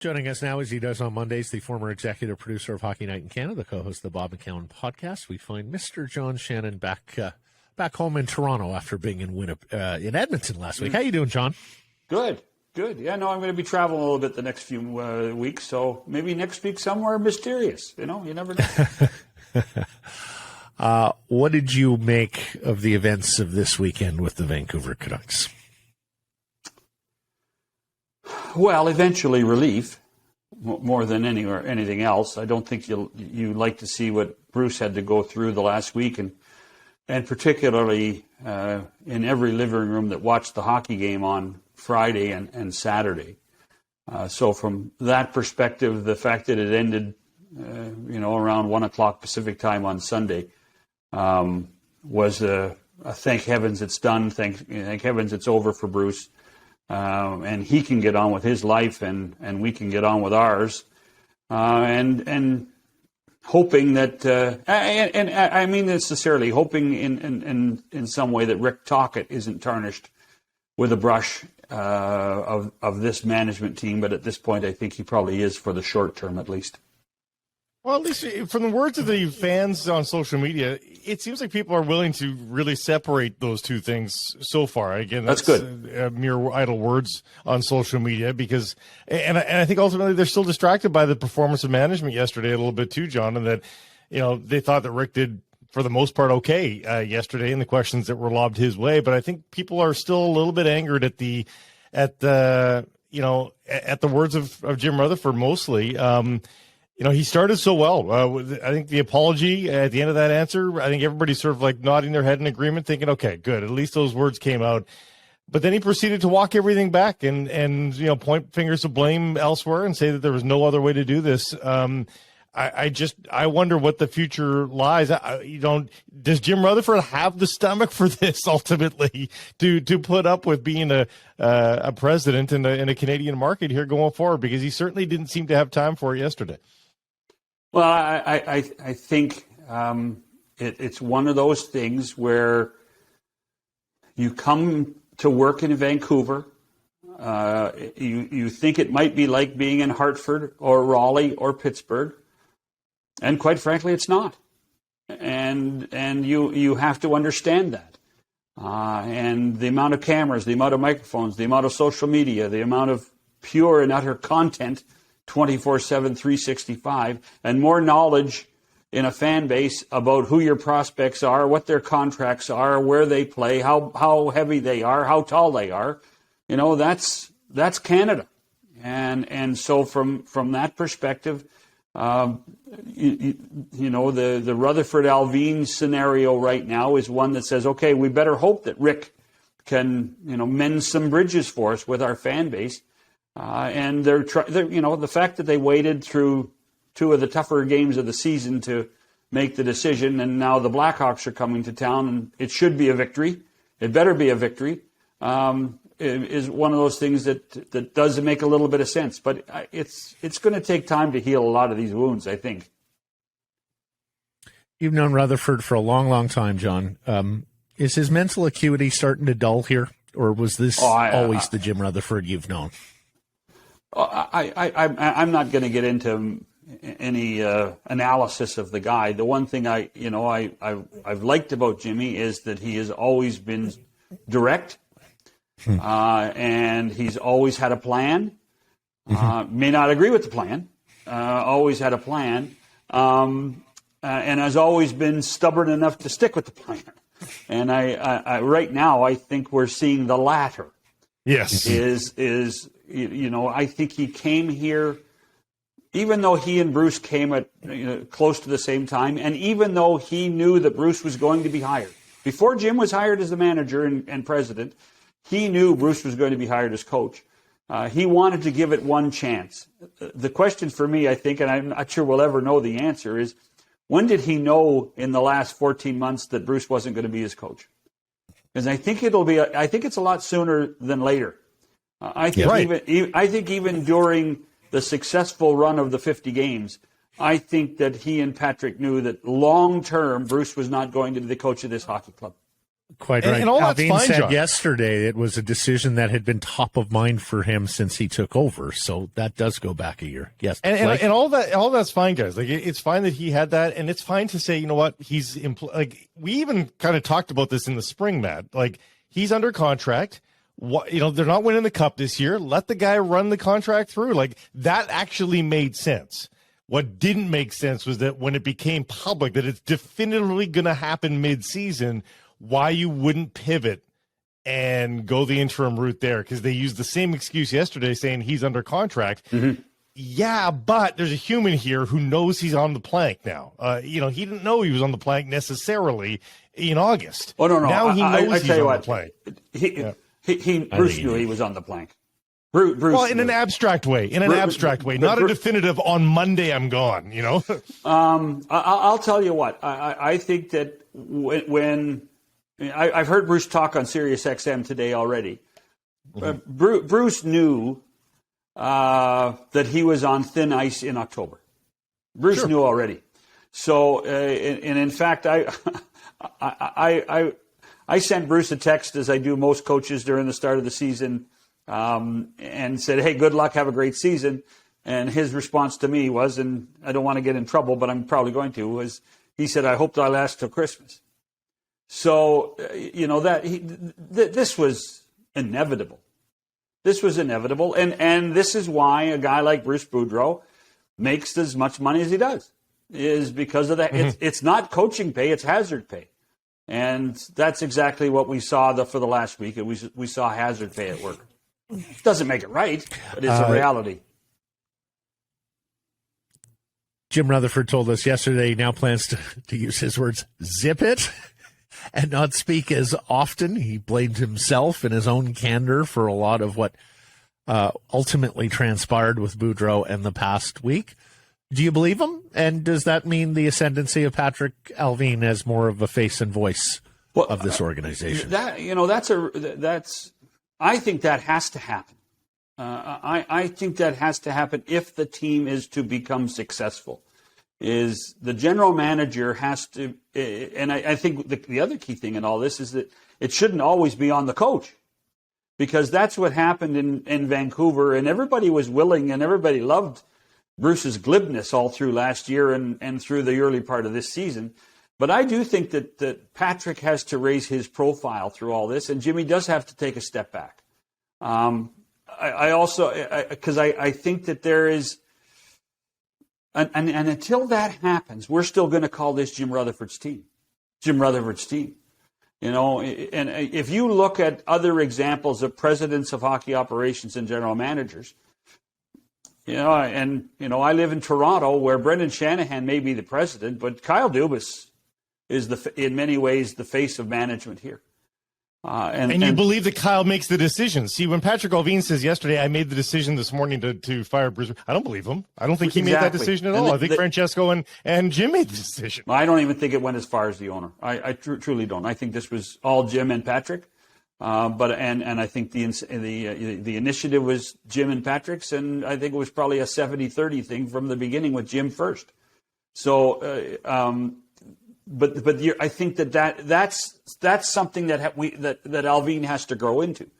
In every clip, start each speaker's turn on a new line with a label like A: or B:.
A: Joining us now, as he does on Mondays, the former executive producer of Hockey Night in Canada, co-host of the Bob McCown podcast. We find Mr. John Shannon back home in Toronto after being in Edmonton last week. How you doing, John?
B: Good. Yeah, no, I'm going to be traveling a little bit the next few weeks, so maybe next week somewhere mysterious. You know, you never know.
A: What did you make of the events of this weekend with the Vancouver Canucks?
B: Well, eventually relief, more than anything else. I don't think you like to see what Bruce had to go through the last week, and particularly in every living room that watched the hockey game on Friday and Saturday. So from that perspective, the fact that it ended, around 1 o'clock Pacific time on Sunday was a thank heavens it's done. Thank heavens it's over for Bruce. And he can get on with his life, and we can get on with ours, and hoping that, and I mean necessarily hoping in some way that Rick Tocchet isn't tarnished with a brush of this management team, but at this point I think he probably is for the short term at least.
C: Well, at least from the words of the fans on social media, it seems like people are willing to really separate those two things so far. Again, that's good. Mere idle words on social media because, and I think ultimately they're still distracted by the performance of management yesterday a little bit too, John, and that, they thought that Rick did for the most part okay yesterday in the questions that were lobbed his way. But I think people are still a little bit angered at the words of Jim Rutherford mostly. He started so well. I think the apology at the end of that answer, I think everybody's sort of like nodding their head in agreement, thinking, okay, good. At least those words came out. But then he proceeded to walk everything back and point fingers of blame elsewhere and say that there was no other way to do this. I wonder what the future lies. Does Jim Rutherford have the stomach for this ultimately to put up with being a president in a Canadian market here going forward? Because he certainly didn't seem to have time for it yesterday.
B: Well, I think it's one of those things where you come to work in Vancouver, you think it might be like being in Hartford or Raleigh or Pittsburgh, and quite frankly, it's not. And you have to understand that. And the amount of cameras, the amount of microphones, the amount of social media, the amount of pure and utter content 24/7, 365, and more knowledge in a fan base about who your prospects are, what their contracts are, where they play, how heavy they are, how tall they are. That's Canada. And so from that perspective, the Rutherford Alvin scenario right now is one that says, okay, we better hope that Rick can, mend some bridges for us with our fan base. And the fact that they waited through two of the tougher games of the season to make the decision, and now the Blackhawks are coming to town, and it should be a victory. It better be a victory. Is one of those things that does make a little bit of sense, but it's going to take time to heal a lot of these wounds, I think.
A: You've known Rutherford for a long, long time, John. Is his mental acuity starting to dull here, or was this always the Jim Rutherford you've known?
B: I'm not going to get into any analysis of the guy. The one thing I've liked about Jimmy is that he has always been direct, and he's always had a plan. May not agree with the plan, always had a plan, and has always been stubborn enough to stick with the plan. And I right now I think we're seeing the latter.
C: Yes,
B: I think he came here, even though he and Bruce came at close to the same time, and even though he knew that Bruce was going to be hired. Before Jim was hired as the manager and president, he knew Bruce was going to be hired as coach. He wanted to give it one chance. The question for me, I think, and I'm not sure we'll ever know the answer, is when did he know in the last 14 months that Bruce wasn't going to be his coach? Because I think it's a lot sooner than later. I think even during the successful run of the 50 games, I think that he and Patrick knew that long term Bruce was not going to be the coach of this hockey club.
A: Quite right.
C: And all that's
A: Alvin
C: fine,
A: said
C: John.
A: yesterday it was a decision that had been top of mind for him since he took over. So that does go back a year. Yes.
C: And all that's fine, guys. Like, it's fine that he had that, and it's fine to say, you know what, like, we even kind of talked about this in the spring, Matt. Like, he's under contract. What, they're not winning the cup this year. Let the guy run the contract through. Like, that actually made sense. What didn't make sense was that when it became public that it's definitively going to happen mid-season, why you wouldn't pivot and go the interim route there, because they used the same excuse yesterday saying he's under contract. Mm-hmm. Yeah, but there's a human here who knows he's on the plank now. He didn't know he was on the plank necessarily in August.
B: Oh, no.
C: Now he knows he's on the plank.
B: Bruce knew he was on the plank. Bruce
C: well, in an abstract way, not a definitive on Monday I'm gone,
B: I'll tell you what, I think that when I've heard Bruce talk on Sirius XM today already. Mm-hmm. Bruce knew that he was on thin ice in October. Bruce knew already. So, and in fact, I sent Bruce a text, as I do most coaches during the start of the season, and said, "Hey, good luck, have a great season." And his response to me was, and I don't want to get in trouble, but I'm probably going to, was he said, "I hope that I last till Christmas." So, this was inevitable. This was inevitable. And this is why a guy like Bruce Boudreau makes as much money as he does, is because of that. Mm-hmm. It's not coaching pay, it's hazard pay. And that's exactly what we saw for the last week. We saw hazard pay at work. It doesn't make it right, but it's a reality.
A: Jim Rutherford told us yesterday he now plans to use his words, zip it, and not speak as often. He blamed himself in his own candor for a lot of what ultimately transpired with Boudreau in the past week. Do you believe him? And does that mean the ascendancy of Patrick Alvin as more of a face and voice of this organization?
B: I think that has to happen. I think that has to happen if the team is to become successful. Is the general manager has to, and I think the other key thing in all this is that it shouldn't always be on the coach, because that's what happened in Vancouver, and everybody was willing and everybody loved Bruce's glibness all through last year and through the early part of this season. But I do think that Patrick has to raise his profile through all this, and Jimmy does have to take a step back. I also, because I think that there is, and until that happens, we're still going to call this Jim Rutherford's team. And if you look at other examples of presidents of hockey operations and general managers, I live in Toronto, where Brendan Shanahan may be the president, but Kyle Dubas is in many ways the face of management here. And
C: you believe that Kyle makes the decision. See, when Patrick Alvin says yesterday, I made the decision this morning to fire Bruce, I don't believe him. I don't think he made that decision at all. I think Francesco and Jim made the decision.
B: I don't even think it went as far as the owner. I truly don't. I think this was all Jim and Patrick. But I think the initiative was Jim and Patrick's, and I think it was probably a 70-30 thing from the beginning with Jim first. So, I think that's something that Alvin has to grow into.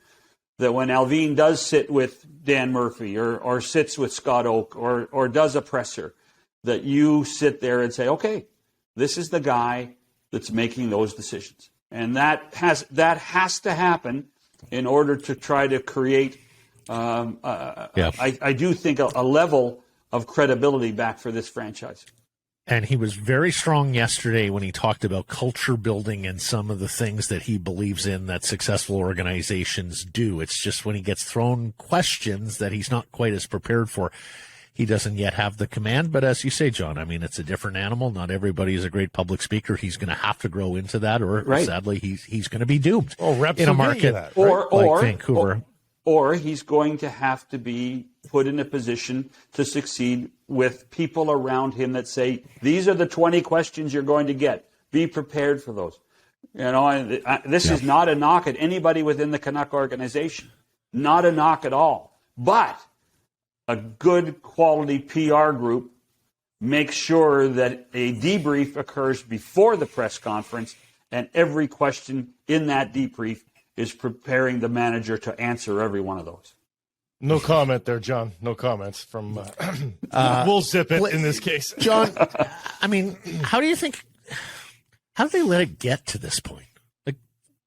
B: That when Alvin does sit with Dan Murphy or sits with Scott Oak or does a presser, that you sit there and say, okay, this is the guy that's making those decisions. And that has to happen in order to try to create, I do think, a level of credibility back for this franchise.
A: And he was very strong yesterday when he talked about culture building and some of the things that he believes in that successful organizations do. It's just when he gets thrown questions that he's not quite as prepared for, he doesn't yet have the command. But as you say, John, I mean, it's a different animal. Not everybody is a great public speaker. He's going to have to grow into that, or sadly, he's going to be doomed in a market like Vancouver.
B: Or he's going to have to be put in a position to succeed with people around him that say, these are the 20 questions you're going to get. Be prepared for those. This is not a knock at anybody within the Canuck organization. Not a knock at all. But a good quality PR group makes sure that a debrief occurs before the press conference And every question in that debrief is preparing the manager to answer every one of those.
C: No comment there, John. No comments from. We'll zip it in this case,
A: John. I mean, how do they let it get to this point? Like,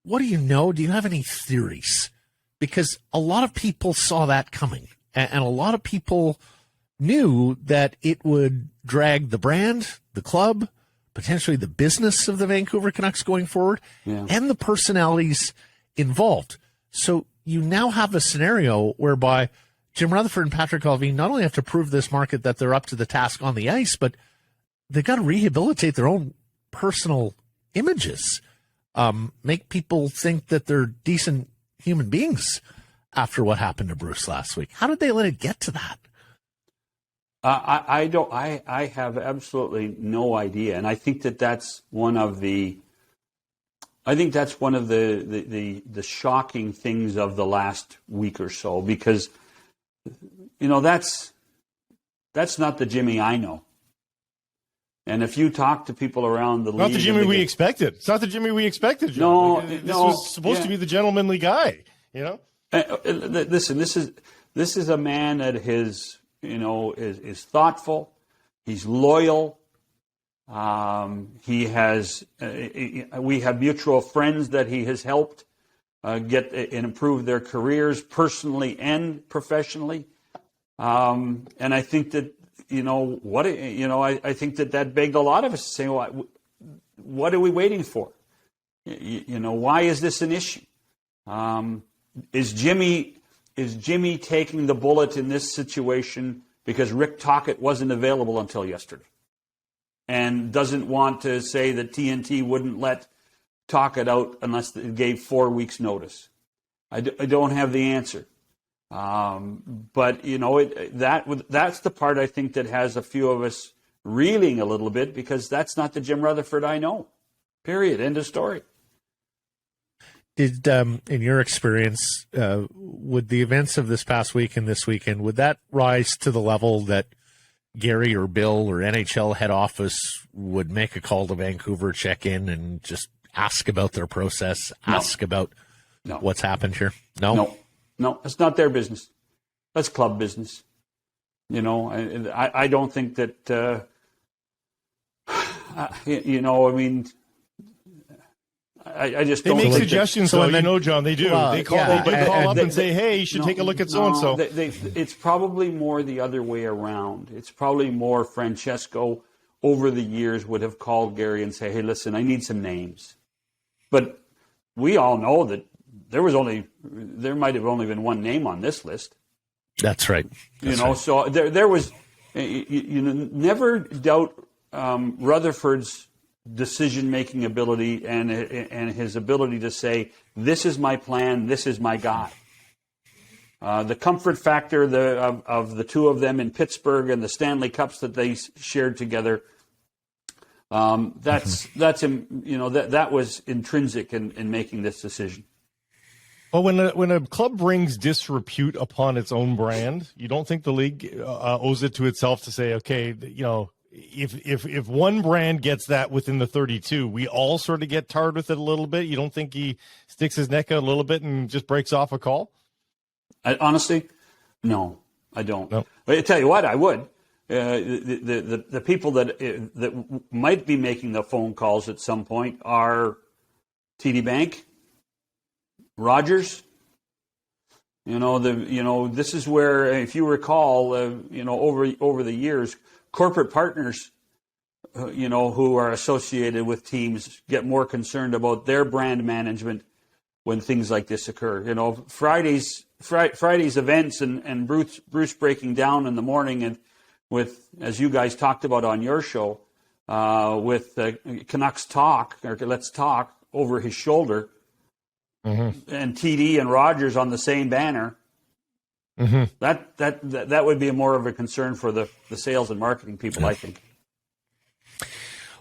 A: what do you know? Do you have any theories? Because a lot of people saw that coming, and a lot of people knew that it would drag the brand, the club, potentially the business of the Vancouver Canucks going forward, and the personalities involved. So you now have a scenario whereby Jim Rutherford and Patrick Allvin not only have to prove this market that they're up to the task on the ice, but they've got to rehabilitate their own personal images, make people think that they're decent human beings after what happened to Bruce last week. How did they let it get to that?
B: I have absolutely no idea, and I think that's one of the shocking things of the last week or so, because that's not the Jimmy I know. And if you talk to people around the league,
C: not the Jimmy we expected. It's not the Jimmy we expected, John.
B: No,
C: this was supposed to be the gentlemanly guy.
B: Listen, this is a man that is thoughtful. He's loyal. We have mutual friends that he has helped get and improve their careers personally and professionally. And I think that I think that begged a lot of us to say, well, what are we waiting for? Why is this an issue? Is Jimmy taking the bullet in this situation because Rick Tocchet wasn't available until yesterday, and doesn't want to say that TNT wouldn't let Tocchet out unless they gave 4 weeks' notice? I don't have the answer. But that's the part I think that has a few of us reeling a little bit, because that's not the Jim Rutherford I know. Period. End of story.
A: Did, in your experience, would the events of this past week and this weekend, would that rise to the level that Gary or Bill or NHL head office would make a call to Vancouver, check in, and just ask about their process, ask about what's happened here? No,
B: it's not their business. That's club business. I don't think that, I just don't.
C: They make
B: think
C: suggestions, though. John, they do. They call up and say, "Hey, you should take a look at so and so."
B: It's probably more the other way around. It's probably more Francesco over the years would have called Gary and say, "Hey, listen, I need some names." But we all know that there might have only been one name on this list.
A: That's right.
B: So there was. Never doubt Rutherford's decision-making ability and his ability to say, "This is my plan. This is my guy." The comfort factor of the two of them in Pittsburgh and the Stanley Cups that they shared together. That was intrinsic in making this decision.
C: Well, when a club brings disrepute upon its own brand, you don't think the league owes it to itself to say, okay, if one brand gets that within the 32, we all sort of get tarred with it a little bit. You don't think he sticks his neck out a little bit and just breaks off a call?
B: Honestly, no, I don't.
C: No.
B: But I tell you what, I would. The people that might be making the phone calls at some point are TD Bank, Rogers. This is where, if you recall, over the years, corporate partners, who are associated with teams get more concerned about their brand management when things like this occur. Friday's events and Bruce breaking down in the morning, and with, as you guys talked about on your show, with Canucks Talk, or Let's Talk, over his shoulder, and TD and Rogers on the same banner. That would be more of a concern for the sales and marketing people, I think.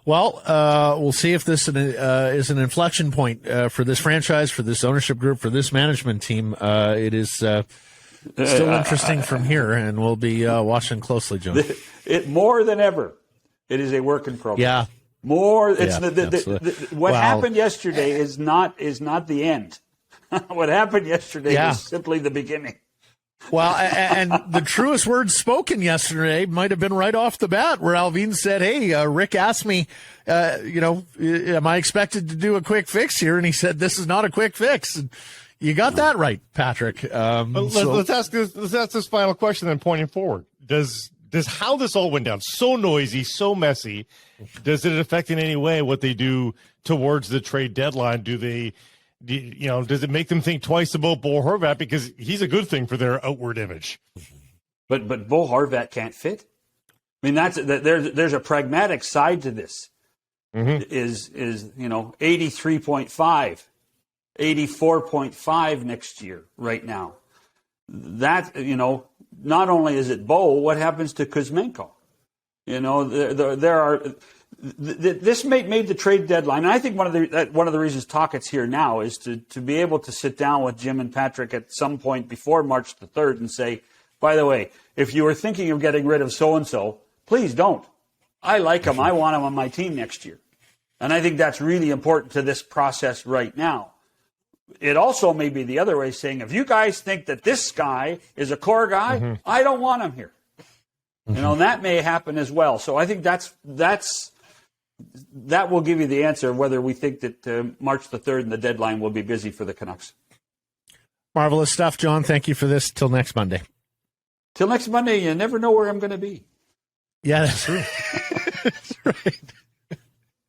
A: Well, we'll see if this is an inflection point for this franchise, for this ownership group, for this management team. It is still interesting from here, and we'll be watching closely, John.
B: More than ever, it is a work in progress.
A: Yeah,
B: More. It's
A: absolutely.
B: what happened yesterday is not the end. What happened yesterday was simply the beginning.
A: Well, and the truest words spoken yesterday might have been right off the bat, where Alvin said, "Hey, Rick asked me, am I expected to do a quick fix here?" And he said, "This is not a quick fix." And you got that right, Patrick.
C: Let's ask this final question, then pointing forward. Does how this all went down, so noisy, so messy, does it affect in any way what they do towards the trade deadline? Does it make them think twice about Bo Horvat, because he's a good thing for their outward image?
B: But Bo Horvat can't fit. I mean, there's a pragmatic side to this.
C: Mm-hmm.
B: Is 83.5, 84.5 next year right now. That, not only is it Bo, what happens to Kuzmenko? There are. This made the trade deadline, and I think one of the reasons Talkett's here now is to be able to sit down with Jim and Patrick at some point before March the 3rd and say, by the way, if you were thinking of getting rid of so-and-so, please don't. I like him. I want him on my team next year. And I think that's really important to this process right now. It also may be the other way, saying, if you guys think that this guy is a core guy, I don't want him here. That may happen as well. So I think that will give you the answer of whether we think that March the 3rd and the deadline will be busy for the Canucks.
A: Marvelous stuff, John. Thank you for this. Till next Monday.
B: Till next Monday, you never know where I'm going to be.
A: Yeah, that's true. That's right.